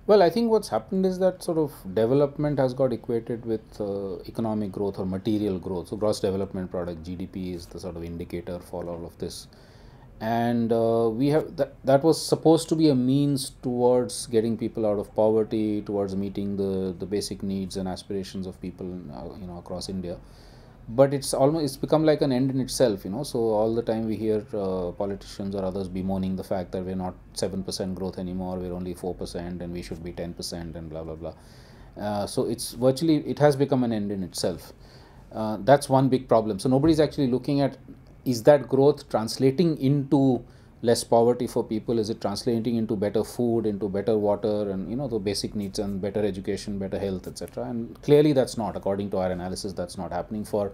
Well, I think what's happened is that sort of development has got equated with economic growth or material growth. So, gross development product (GDP) is the sort of indicator for all of this, and we have that was supposed to be a means towards getting people out of poverty, towards meeting the basic needs and aspirations of people, across India. But it's become like an end in itself, so all the time we hear politicians or others bemoaning the fact that we're not 7% growth anymore, we're only 4% and we should be 10% and blah blah blah. So it has become an end in itself. That's one big problem. So nobody's actually looking at, is that growth translating into less poverty for people? Is it translating into better food, into better water, and the basic needs, and better education, better health, etc.? And clearly that's not, according to our analysis, that's not happening for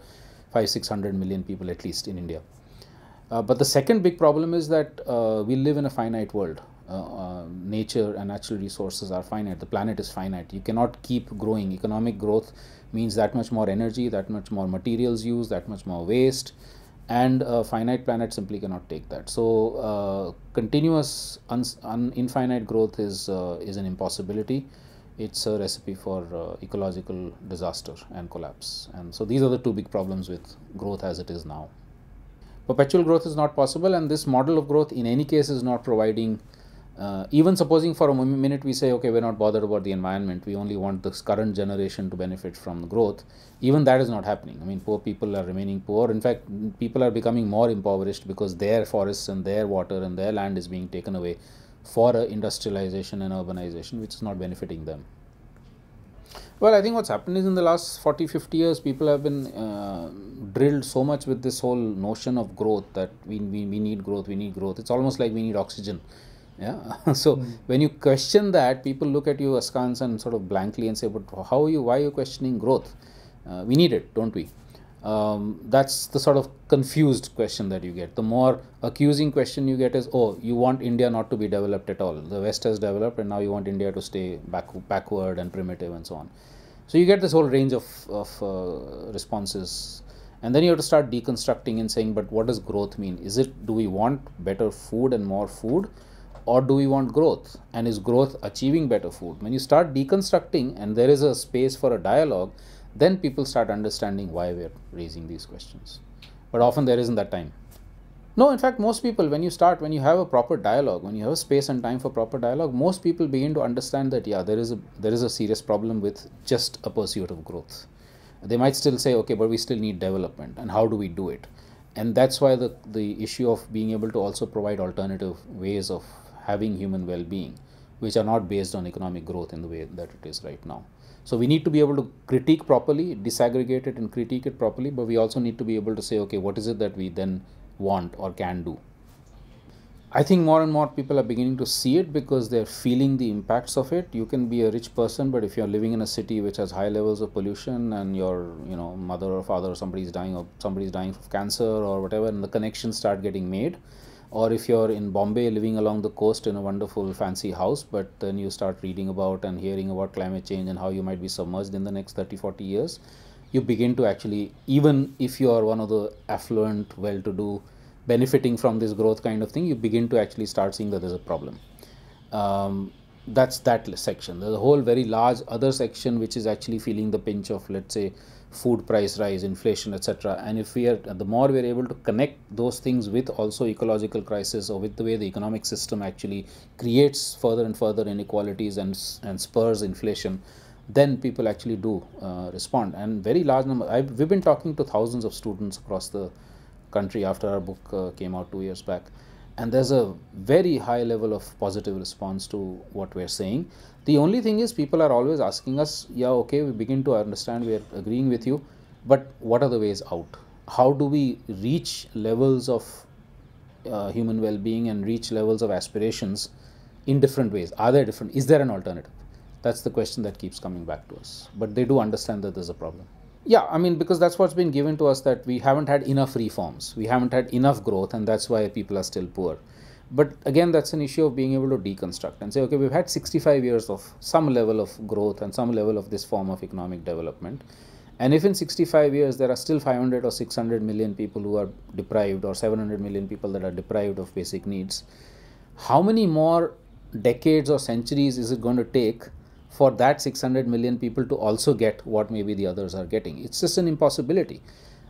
500-600 million people at least in India. But the second big problem is that we live in a finite world. Nature and natural resources are finite. The planet is finite. You cannot keep growing. Economic growth means that much more energy, that much more materials used, that much more waste, and a finite planet simply cannot take that. So continuous infinite growth is an impossibility. It's a recipe for ecological disaster and collapse. And so these are the two big problems with growth as it is now. Perpetual growth is not possible, and this model of growth in any case is not providing, even supposing for a minute we say, okay, we're not bothered about the environment, we only want this current generation to benefit from the growth, even that is not happening. I mean, poor people are remaining poor. In fact, people are becoming more impoverished because their forests and their water and their land is being taken away for industrialization and urbanization, which is not benefiting them. Well, I think what's happened is in the last 40-50 years, people have been drilled so much with this whole notion of growth, that we need growth, we need growth. It's almost like we need oxygen. Yeah. So when you question that, people look at you askance and sort of blankly and say, but why are you questioning growth? We need it, don't we? That's the sort of confused question that you get. The more accusing question you get is, oh, you want India not to be developed at all. The West has developed and now you want India to stay backward and primitive and so on. So you get this whole range of responses. And then you have to start deconstructing and saying, but what does growth mean? Do we want better food and more food? Or do we want growth? And is growth achieving better food? When you start deconstructing and there is a space for a dialogue, then people start understanding why we're raising these questions. But often there isn't that time. No, in fact, most people, when you have a proper dialogue, when you have a space and time for proper dialogue, most people begin to understand that, yeah, there is a serious problem with just a pursuit of growth. They might still say, okay, but we still need development, and how do we do it? And that's why the issue of being able to also provide alternative ways of having human well-being, which are not based on economic growth in the way that it is right now. So we need to be able to critique properly, disaggregate it and critique it properly, but we also need to be able to say, okay, what is it that we then want or can do? I think more and more people are beginning to see it because they're feeling the impacts of it. You can be a rich person, but if you're living in a city which has high levels of pollution and your mother or father or somebody's dying of cancer or whatever, and the connections start getting made, or if you're in Bombay living along the coast in a wonderful fancy house, but then you start reading about and hearing about climate change and how you might be submerged in the next 30-40 years, you begin to actually, even if you are one of the affluent, well-to-do, benefiting from this growth kind of thing, you begin to actually start seeing that there's a problem. That's that section. There's a whole very large other section which is actually feeling the pinch of, let's say, food price rise, inflation, etc. And if the more we are able to connect those things with also ecological crisis, or with the way the economic system actually creates further and further inequalities and spurs inflation, then people actually do respond. And very large number, we've been talking to thousands of students across the country after our book came out 2 years back, and there's a very high level of positive response to what we're saying. The only thing is, people are always asking us, yeah, okay, we begin to understand, we're agreeing with you, but what are the ways out? How do we reach levels of human well-being and reach levels of aspirations in different ways? Is there an alternative? That's the question that keeps coming back to us. But they do understand that there's a problem. Yeah, I mean, because that's what's been given to us, that we haven't had enough reforms, we haven't had enough growth, and that's why people are still poor. But again, that's an issue of being able to deconstruct and say, okay, we've had 65 years of some level of growth and some level of this form of economic development. And if in 65 years there are still 500 or 600 million people who are deprived, or 700 million people that are deprived of basic needs, how many more decades or centuries is it going to take for that 600 million people to also get what maybe the others are getting? It's just an impossibility.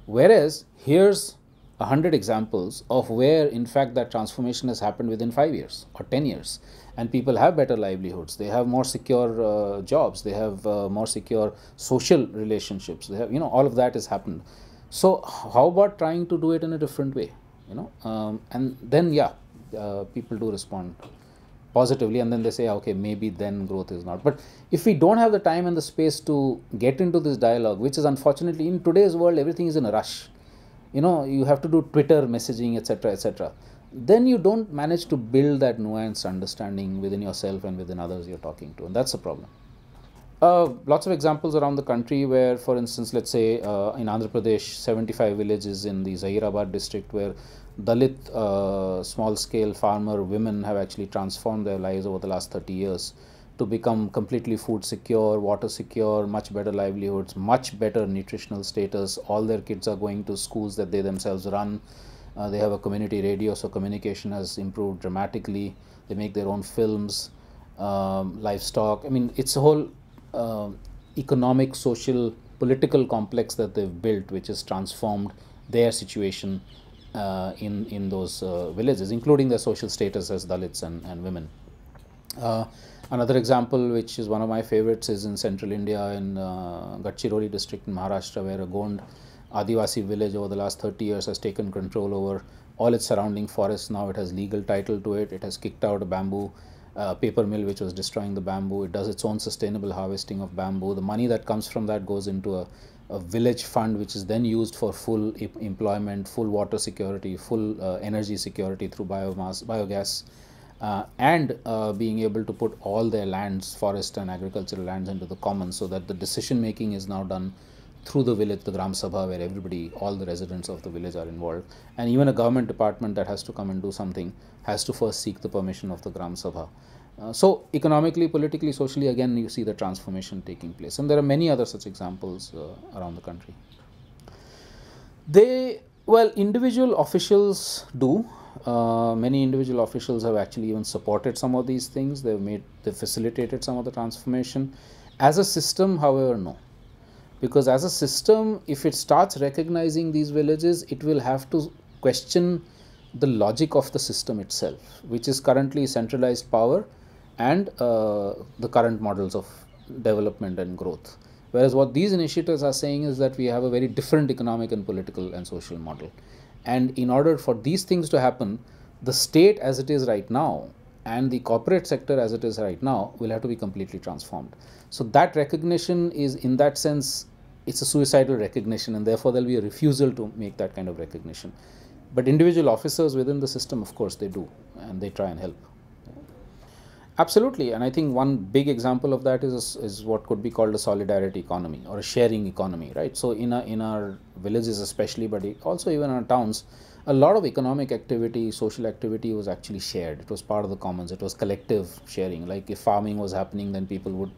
Whereas here's 100 examples of where in fact that transformation has happened within 5 years or 10 years, and people have better livelihoods, they have more secure jobs, they have more secure social relationships, they have, all of that has happened. So how about trying to do it in a different way, and then people do respond positively, and then they say, okay, maybe then growth is not. But if we don't have the time and the space to get into this dialogue, which is unfortunately in today's world, everything is in a rush, you have to do Twitter messaging, etc., etc., then you don't manage to build that nuanced understanding within yourself and within others you're talking to, and that's the problem. Lots of examples around the country where, for instance, let's say in Andhra Pradesh, 75 villages in the Zahirabad district where Dalit small-scale farmer women have actually transformed their lives over the last 30 years to become completely food secure, water secure, much better livelihoods, much better nutritional status. All their kids are going to schools that they themselves run. They have a community radio, so communication has improved dramatically. They make their own films, livestock. I mean, it's a whole economic, social, political complex that they've built, which has transformed their situation in those villages, including their social status as Dalits and women. Another example, which is one of my favorites, is in central India in Gadchiroli district in Maharashtra, where a Gond Adivasi village over the last 30 years has taken control over all its surrounding forests. Now it has legal title to it. It has kicked out a bamboo paper mill which was destroying the bamboo. It does its own sustainable harvesting of bamboo. The money that comes from that goes into a village fund, which is then used for full employment, full water security, full energy security through biogas, and being able to put all their lands, forest and agricultural lands, into the commons, so that the decision making is now done through the village, the Gram Sabha, where everybody, all the residents of the village are involved. And even a government department that has to come and do something has to first seek the permission of the Gram Sabha. So economically, politically, socially, again, you see the transformation taking place. And there are many other such examples around the country. Individual officials do. Many individual officials have actually even supported some of these things. They've facilitated some of the transformation. As a system, however, no. Because as a system, if it starts recognizing these villages, it will have to question the logic of the system itself, which is currently centralized power and the current models of development and growth. Whereas what these initiatives are saying is that we have a very different economic and political and social model. And in order for these things to happen, the state as it is right now and the corporate sector as it is right now will have to be completely transformed. So that recognition is, in that sense, it's a suicidal recognition, and therefore there will be a refusal to make that kind of recognition. But individual officers within the system, of course, they do, and they try and help. Absolutely, and I think one big example of that is what could be called a solidarity economy or a sharing economy, right? So in our villages especially, but also even in our towns, a lot of economic activity, social activity was actually shared. It was part of the commons. It was collective sharing. Like if farming was happening, then people would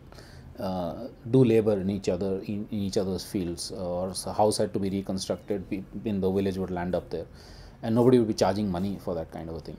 do labor in each other's fields, or a house had to be reconstructed, in the village would land up there, and nobody would be charging money for that kind of a thing.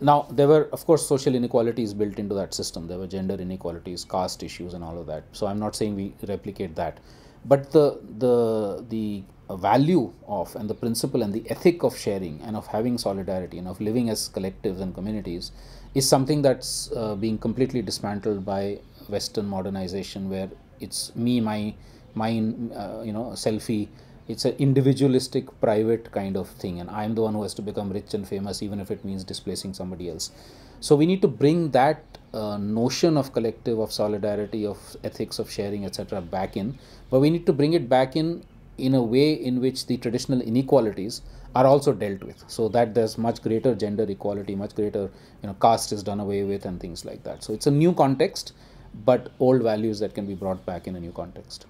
Now, there were, of course, social inequalities built into that system. There were gender inequalities, caste issues, and all of that. So I'm not saying we replicate that, but the value of, and the principle and the ethic of sharing and of having solidarity and of living as collectives and communities is something that's being completely dismantled by Western modernization, where it's me, mine, selfie. It's an individualistic, private kind of thing, and I'm the one who has to become rich and famous, even if it means displacing somebody else. So we need to bring that notion of collective, of solidarity, of ethics, of sharing, etc. back in, but we need to bring it back in a way in which the traditional inequalities are also dealt with, so that there's much greater gender equality, much greater, caste is done away with, and things like that. So it's a new context, but old values that can be brought back in a new context.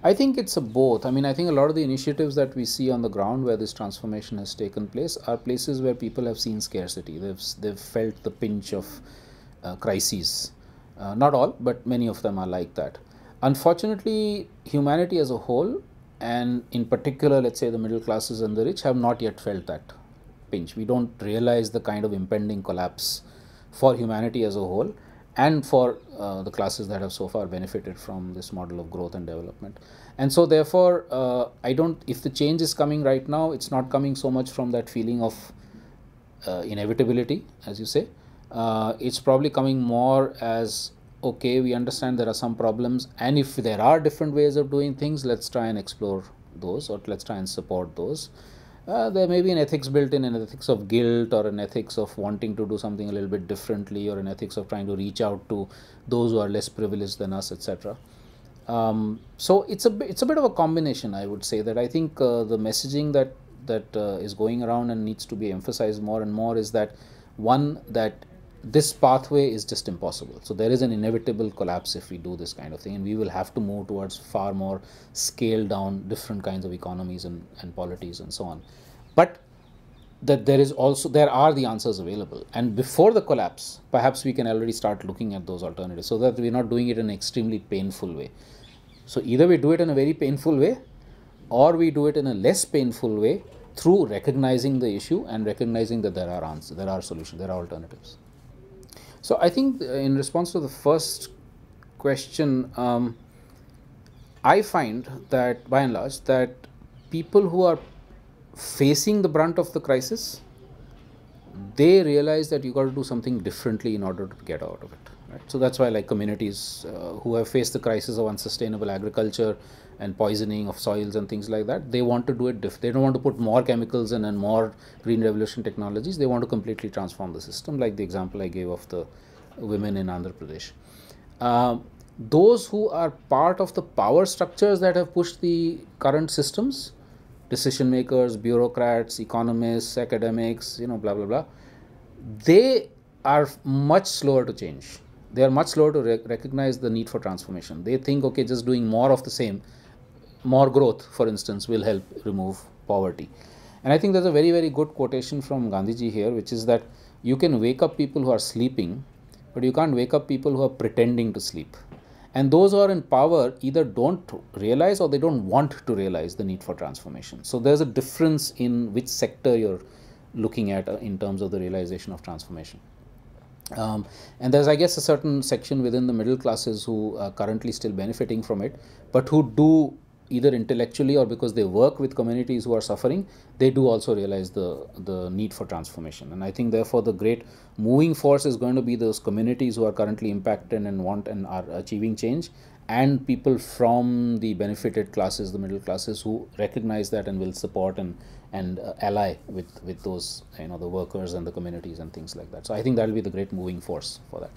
I think it's a both. I mean, I think a lot of the initiatives that we see on the ground where this transformation has taken place are places where people have seen scarcity. They've felt the pinch of crises. Not all, but many of them are like that. Unfortunately, humanity as a whole, and in particular, let's say the middle classes and the rich, have not yet felt that pinch. We don't realize the kind of impending collapse for humanity as a whole, and for the classes that have so far benefited from this model of growth and development. And so therefore, I don't, if the change is coming right now, it's not coming so much from that feeling of inevitability, as you say. It's probably coming more as, okay, we understand there are some problems, and if there are different ways of doing things, let's try and explore those, or let's try and support those. There may be an ethics built in, an ethics of guilt, or an ethics of wanting to do something a little bit differently, or an ethics of trying to reach out to those who are less privileged than us, etc. So it's a bit of a combination, I would say. That I think the messaging that is going around and needs to be emphasized more and more is that, one, that this pathway is just impossible. So there is an inevitable collapse if we do this kind of thing, and we will have to move towards far more scaled down different kinds of economies and polities and so on. But that there are the answers available, and before the collapse, perhaps we can already start looking at those alternatives, so that we're not doing it in an extremely painful way. So either we do it in a very painful way, or we do it in a less painful way through recognizing the issue and recognizing that there are answers, there are solutions, there are alternatives. So I think in response to the first question, I find that by and large that people who are facing the brunt of the crisis, they realize that you got to do something differently in order to get out of it. Right? So that's why, like, communities who have faced the crisis of unsustainable agriculture and poisoning of soils and things like that, they want to do it they don't want to put more chemicals in and more green revolution technologies. They want to completely transform the system, like the example I gave of the women in Andhra Pradesh. Those who are part of the power structures that have pushed the current systems, decision makers, bureaucrats, economists, academics, blah blah blah, they are much slower to change. They are much slower to recognize the need for transformation. They think, okay, just doing more of the same, more growth, for instance, will help remove poverty. And I think there's a very, very good quotation from Gandhiji here, which is that you can wake up people who are sleeping, but you can't wake up people who are pretending to sleep. And those who are in power either don't realize or they don't want to realize the need for transformation. So there's a difference in which sector you're looking at in terms of the realization of transformation. And there's, I guess, a certain section within the middle classes who are currently still benefiting from it, but who do, either intellectually or because they work with communities who are suffering, they do also realize the need for transformation. And I think therefore the great moving force is going to be those communities who are currently impacted and want and are achieving change, and people from the benefited classes, the middle classes, who recognize that and will support and ally with those, the workers and the communities and things like that. So I think that will be the great moving force for that.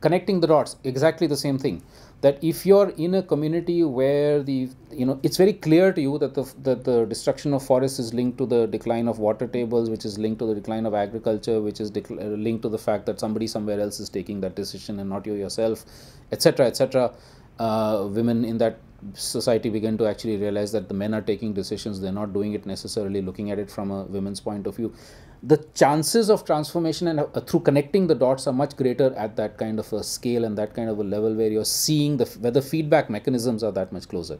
Connecting the dots, exactly the same thing. That if you're in a community where it's very clear to you that the destruction of forests is linked to the decline of water tables, which is linked to the decline of agriculture, which is linked to the fact that somebody somewhere else is taking that decision and not you yourself, etc., etc. Women in that society begin to actually realize that the men are taking decisions, they're not doing it necessarily looking at it from a women's point of view. The chances of transformation and through connecting the dots are much greater at that kind of a scale and that kind of a level where you're seeing where the feedback mechanisms are that much closer.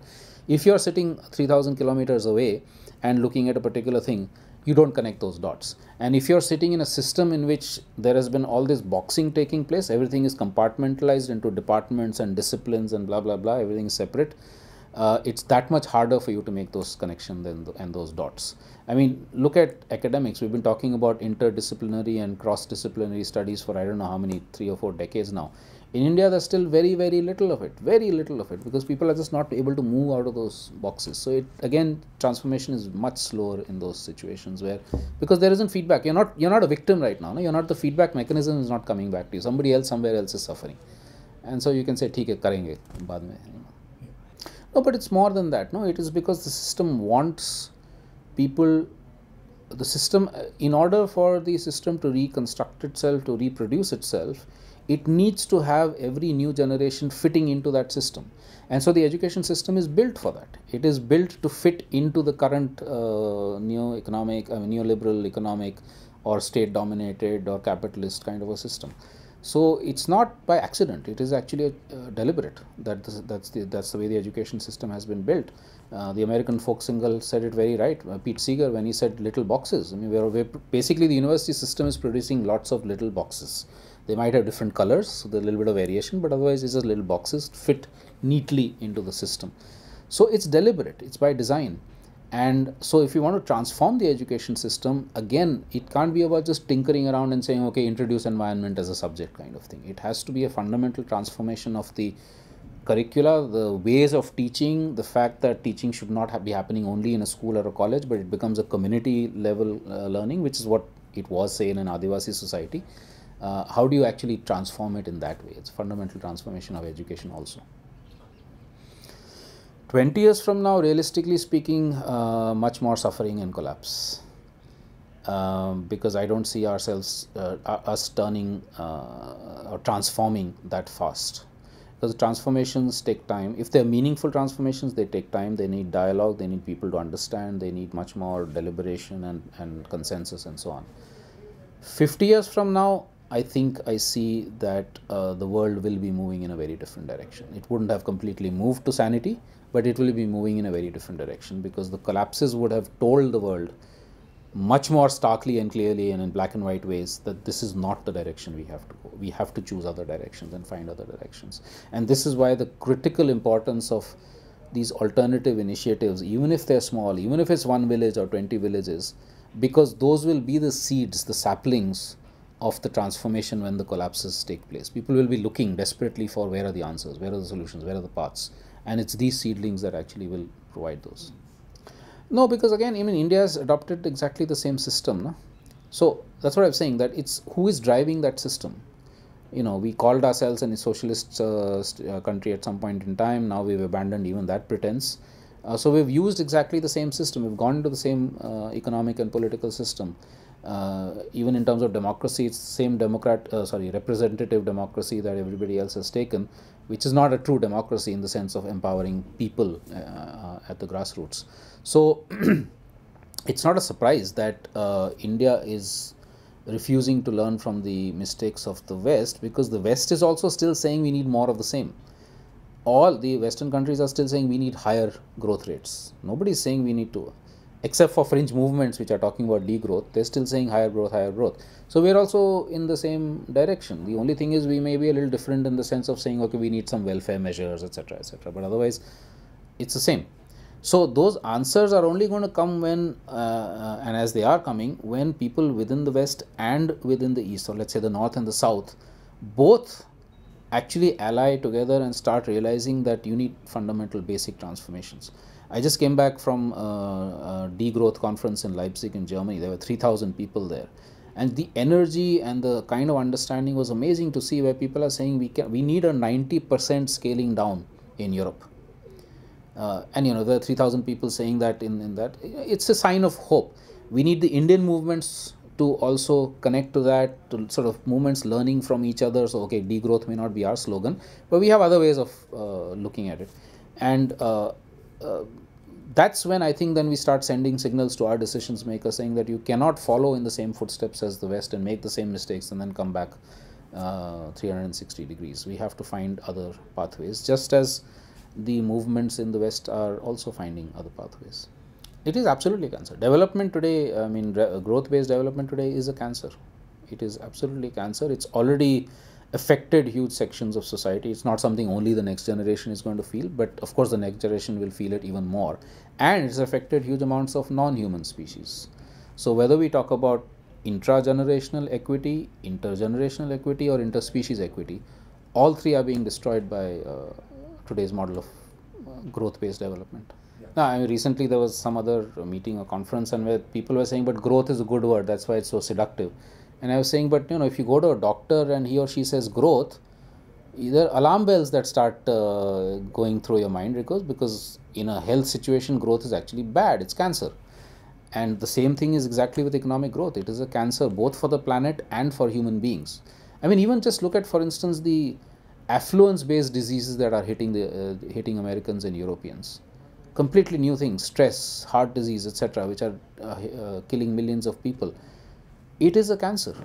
If you're sitting 3,000 kilometers away and looking at a particular thing, you don't connect those dots. And if you're sitting in a system in which there has been all this boxing taking place, everything is compartmentalized into departments and disciplines and blah blah blah, everything is separate, it's that much harder for you to make those connections and those dots. I mean, look at academics. We've been talking about interdisciplinary and cross-disciplinary studies for I don't know how many, 3 or 4 decades now. In India, there's still very, very little of it, because people are just not able to move out of those boxes. So again, transformation is much slower in those situations because there isn't feedback. You're not a victim right now. No? You're not, the feedback mechanism is not coming back to you. Somebody else somewhere else is suffering, and so you can say, "ठीक है, करेंगे बाद में." No, but it's more than that. No, it is because the system wants people. The system, in order for the system to reconstruct itself, to reproduce itself, it needs to have every new generation fitting into that system. And so the education system is built for that. It is built to fit into the current neoliberal economic or state dominated or capitalist kind of a system. So it's not by accident. It is actually deliberate. That's the way the education system has been built. The American folk singer said it very right. Pete Seeger, when he said little boxes. I mean, basically the university system is producing lots of little boxes. They might have different colors, so there's a little bit of variation, but otherwise it's just little boxes fit neatly into the system. So it's deliberate. It's by design. And so if you want to transform the education system, again, it can't be about just tinkering around and saying, okay, introduce environment as a subject kind of thing. It has to be a fundamental transformation of the curricula, the ways of teaching, the fact that teaching should not be happening only in a school or a college, but it becomes a community level learning, which is what it was, say, in an Adivasi society. How do you actually transform it in that way? It's a fundamental transformation of education also. 20 years from now, realistically speaking, much more suffering and collapse, because I don't see ourselves, us turning or transforming that fast, because transformations take time. If they're meaningful transformations, they take time, they need dialogue, they need people to understand, they need much more deliberation and consensus and so on. 50 years from now, I think I see that the world will be moving in a very different direction. It wouldn't have completely moved to sanity, but it will be moving in a very different direction, because the collapses would have told the world much more starkly and clearly and in black and white ways that this is not the direction we have to go. We have to choose other directions and find other directions. And this is why the critical importance of these alternative initiatives, even if they're small, even if it's 1 village or 20 villages, because those will be the seeds, the saplings of the transformation when the collapses take place. People will be looking desperately for where are the answers, where are the solutions, where are the paths. And it's these seedlings that actually will provide those. No, because again, I mean, India has adopted exactly the same system. No? So that's what I'm saying, that it's who is driving that system. You know, we called ourselves a socialist country at some point in time. Now we've abandoned even that pretense. So we've used exactly the same system. We've gone to the same economic and political system. Even in terms of democracy, it's the same representative democracy that everybody else has taken, which is not a true democracy in the sense of empowering people at the grassroots. So it's not a surprise that India is refusing to learn from the mistakes of the West, because the West is also still saying we need more of the same. All the Western countries are still saying we need higher growth rates. Nobody is saying we need to, except for fringe movements which are talking about degrowth, they're still saying higher growth, higher growth. So we're also in the same direction. The only thing is we may be a little different in the sense of saying, okay, we need some welfare measures, etc., etc. But otherwise, it's the same. So those answers are only going to come when, and as they are coming, when people within the West and within the East, or let's say the North and the South, both actually ally together and start realizing that you need fundamental basic transformations. I just came back from a degrowth conference in Leipzig in Germany. There were 3,000 people there. And the energy and the kind of understanding was amazing to see, where people are saying we need a 90% scaling down in Europe. And you know, there are 3,000 people saying that in that. It's a sign of hope. We need the Indian movements to also connect to that, to sort of movements learning from each other. So, okay, degrowth may not be our slogan, but we have other ways of looking at it. And that's when I think then we start sending signals to our decisions makers saying that you cannot follow in the same footsteps as the West and make the same mistakes and then come back 360 degrees. We have to find other pathways, just as the movements in the West are also finding other pathways. It is absolutely cancer. Development today, I mean, growth-based development today is a cancer. It is absolutely cancer. It's already affected huge sections of society. It's not something only the next generation is going to feel, but of course the next generation will feel it even more. And it's affected huge amounts of non-human species. So whether we talk about intra-generational equity, intergenerational equity, or interspecies equity, all three are being destroyed by today's model of growth-based development. Now, I mean, recently there was some other meeting or conference, and where people were saying, but growth is a good word, that's why it's so seductive. And I was saying, but you know, if you go to a doctor and he or she says growth, either alarm bells that start going through your mind, because in a health situation, growth is actually bad, it's cancer. And the same thing is exactly with economic growth. It is a cancer both for the planet and for human beings. I mean, even just look at, for instance, the affluence-based diseases that are hitting Americans and Europeans. Completely new things, stress, heart disease, etc., which are killing millions of people. It is a cancer.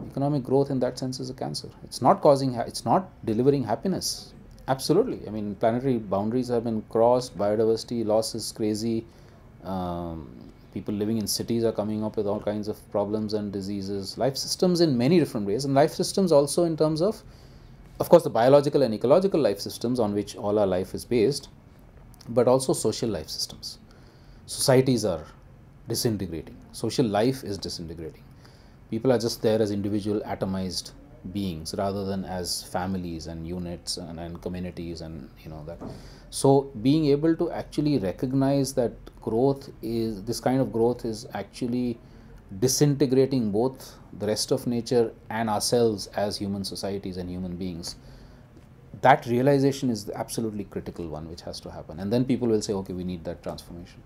Economic growth in that sense is a cancer. It's not causing, it's not delivering happiness. Absolutely. I mean, planetary boundaries have been crossed, biodiversity loss is crazy. People living in cities are coming up with all kinds of problems and diseases. Life systems in many different ways, and life systems also in terms of course, the biological and ecological life systems on which all our life is based, but also social life systems. Societies are disintegrating. Social life is disintegrating. People are just there as individual atomized beings rather than as families and units and communities and that. So being able to actually recognize that growth is, this kind of growth is actually disintegrating both the rest of nature and ourselves as human societies and human beings, that realization is the absolutely critical one which has to happen. And then people will say, okay, we need that transformation.